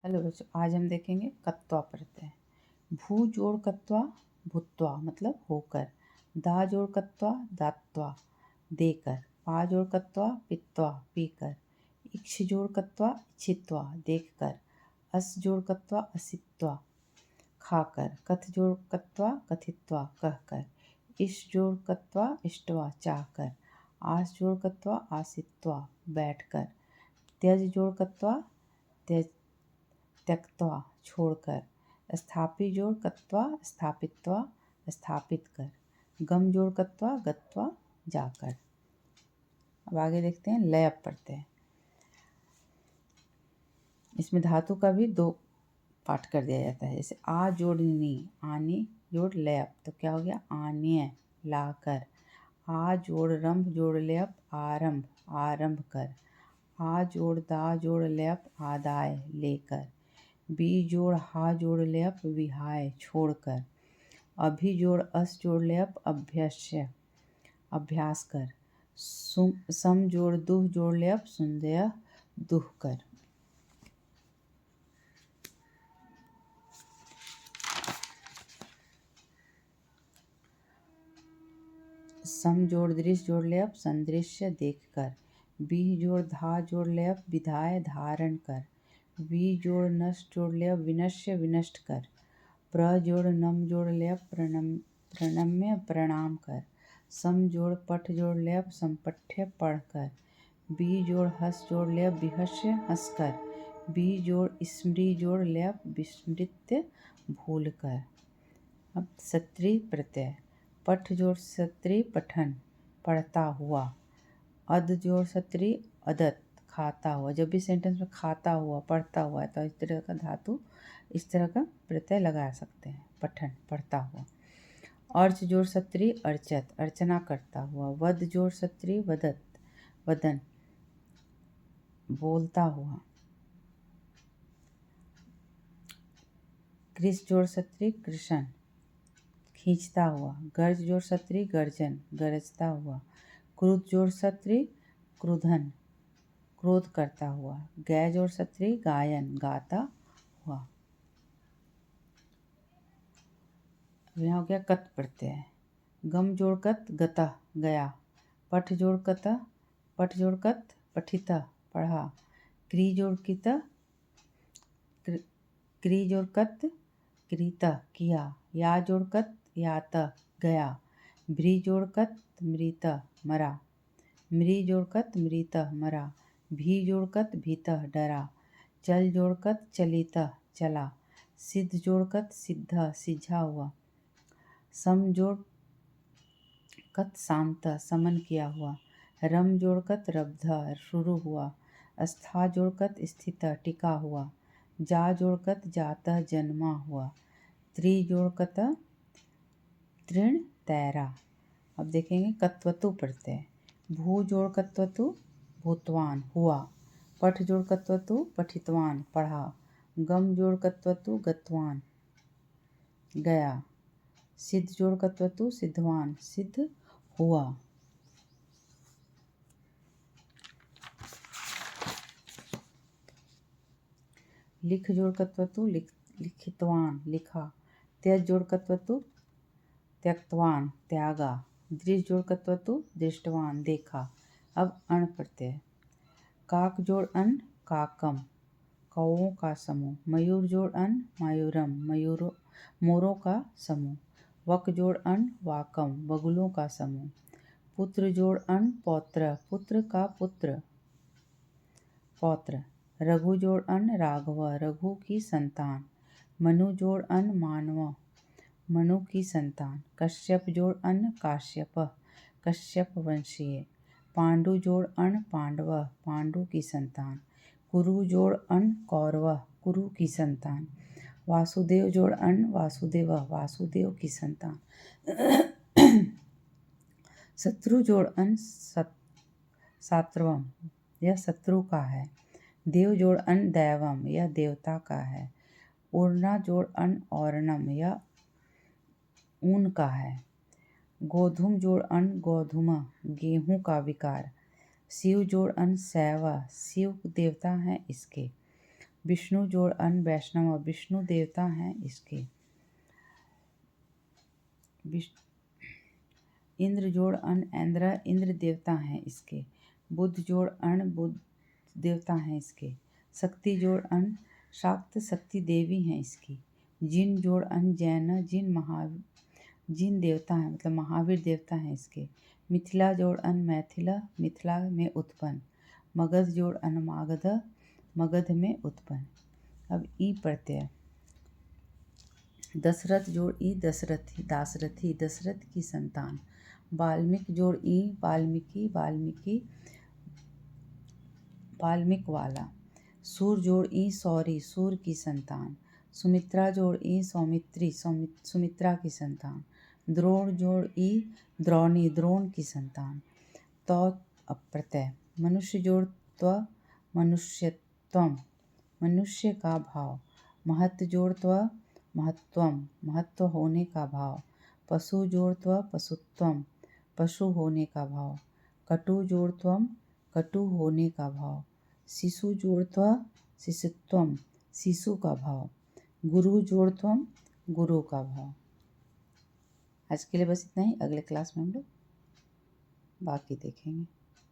Hello बच्चों, आज हम देखेंगे कत्वा प्रत्यय। भू जोड़ कत्वा भूत्वा मतलब होकर, दा जोड़ कत्वा दात्वा देकर, पा जोड़ कत्वा पित्वा पीकर, इक्ष जोड़ कत्वा इच्छित्वा देखकर, अस जोड़ कत्वा असित्वा खाकर, कथ जोड़ कत्वा कथित्वा कहकर, इश जोड़ कत्वा इष्टवा चाहकर, आस जोड़ कत्वा आसित्वा बैठकर, त्यज जोड़ कत्वा त्यक्त्वा छोड़कर, स्थापी जोड़ कत्वा स्थापित्वा स्थापित कर, गम जोड़ कत्वा गत्वा जाकर। अब आगे देखते हैं लय प्रत्यय। इसमें धातु का भी दो पाठ कर दिया जाता है। जैसे आ जोड़ नी, आनी जोड़ लयप, तो क्या हो गया आन्य लाकर। आ जोड़ रंभ जोड़ लयप आरंभ आरंभ कर। आ जोड़ दा जोड़ लयप आदाय लेकर। बी जोड़ हा जोड़ लयप विहाय छोड़कर। अभि जोड़ अस जोड़ लयप अभ्यस्य अभ्यास कर। सम जोड़ दुह जोड़ लयप सुंदय दुह कर। सम जोड़ दृश्य जोड़ लयप संदृश्य देख कर। बी जोड़ धा जोड़ लयप विधाय धारण कर। वी जोड़ नश जोड़ लयप विनश्य विनष्ट कर। प्र जोड़ नम जोड़ लयप प्रणम्य प्रणाम कर। सम जोड़ पठ जोड़ लयप संपठ्य पढ़ कर। बी जोड़ हस जोड़ लयप विहस्य हंस कर। बी जोड़ स्मृ जोड़ लयप विस्मृत्य भूल कर। अब सत्री प्रत्यय। पठ जोड़ सत्री पठन पढ़ता हुआ। अद जोड़ सत्री अदत खाता हुआ। जब भी सेंटेंस में खाता हुआ पढ़ता हुआ है तो इस तरह का धातु इस तरह का प्रत्यय लगा सकते हैं। पठन पढ़ता हुआ। अर्च जोड़ सत्री अर्चत अर्चना करता हुआ। वद जोड़ सत्री वदत वदन बोलता हुआ। कृष जोड़ सत्री कृष्ण खींचता हुआ। गर्ज जोड़ सत्री गर्जन गरजता हुआ। क्रुद्ध जोड़ सत्री क्रुधन क्रोध करता हुआ। गै जोड़ सत्री गायन गाता हुआ। यहाँ हो गया कत प्रत्यय। गम जोड़ कत गतः गया। पठ जोड़ कत पठ जोड़ कत पठितः पढ़ा। क्री जोड़ कित क्री जोड़ कत क्रीतः किया। या जोड़ कत यातः गया। भ्री जोड़ कत मृतः मरा। मृ जोड़ कत मृतः मरा। भी जोड़ कत भीतः डरा। चल जोड़ कत चलितः चला। सिद्ध जोड़ कत सिद्ध सिझा हुआ। सम जोड़ कत शांत समन किया हुआ। रम जोड़ कत रब्ध शुरू हुआ। स्था जोड़ कत स्थित टिका हुआ। जा जोड़ कत जातः जन्मा हुआ। त्रि जोड़ कत तृण तैरा। अब देखेंगे कत्वतु प्रत्यय। भू जोड़ कत्वतु भूतवान हुआ। पठ जोड़ कत्वतु पठितवान पढ़ा। गम जोड़ कत्वतु गतवान गया। सिद्ध जोड़ कत्वतु सिद्धवान सिद्ध हुआ। लिख जोड़ कत्वतु लिखितवान लिखा। त्यज जोड़ कत्वतु त्यक्तवान त्यागा। दृश्य जोड़ कत्वतु दृष्टवान देखा। अब अण प्रत्यय। काक जोड़ अन काकम कौओं का समूह। मयूर जोड़ अन मयूरम मोरों का समूह। वक जोड़ अन वाकम बगुलों का समूह। पुत्र जोड़ अन पौत्र पुत्र का पुत्र पौत्र। रघु जोड़ अन राघव रघु की संतान। मनु जोड़ अन मानव मनु की संतान। कश्यप जोड़ अन काश्यप कश्यप वंशीय। पांडु जोड़ अन पांडव पांडु की संतान। कुरु जोड़ अन कौरव कुरु की संतान। वासुदेव जोड़ अन वासुदेव वासुदेव की संतान। शत्रु जोड़ अन सात्रवम यह शत्रु का है। देव जोड़ अन दैवम यह देवता का है। उर्ना जोड़ अन औरणम यह ऊन का है। गोधुम जोड़ अन गोधुमा गेहूं का विकार। शिव जोड़ अन शैव शिव देवता हैं इसके। विष्णु जोड़ अन वैष्णव, विष्णु देवता हैं इसके। इंद्र जोड़ अन इंद्र, इंद्र देवता हैं इसके। बुध जोड़ अण, बुध देवता हैं इसके। शक्ति जोड़ अन शाक्त, शक्ति देवी हैं इसकी। जिन जोड़ अन जैन, जिन देवता हैं मतलब महावीर देवता हैं इसके। मिथिला जोड़ अन मैथिला, मिथिला में उत्पन्न। मगध जोड़ अन मागध, मगध में उत्पन्न। अब ई प्रत्यय। दशरथ जोड़ ई दशरथी, दासरथी, दशरथ की संतान। वाल्मीकि जोड़ ई वाल्मीकि, वाल्मीकि वाल्मीक वाला। सूर जोड़ ई सौरी, सूर की संतान। सुमित्रा जोड़ ई सौमित्री, सुमित्रा की संतान। द्रोण जोड़ ई द्रोणी, द्रोण की संतान। तौ अप्रत्यय। मनुष्य जोड़ त्व, मनुष्यत्वम, मनुष्य का भाव। महत् जोड़ त्व, महत्वम, महत्व होने का भाव। पशु जोड़ त्व, पशुत्वम, पशु होने का भाव। कटु जोड़ त्वम, कटु होने का भाव। शिशु जोड़ त्व, शिशुत्वम, शिशु का भाव। गुरु जोड़ त्वम, गुरु का भाव। आज के लिए बस इतना ही। अगले क्लास में हम लोग बाकी देखेंगे।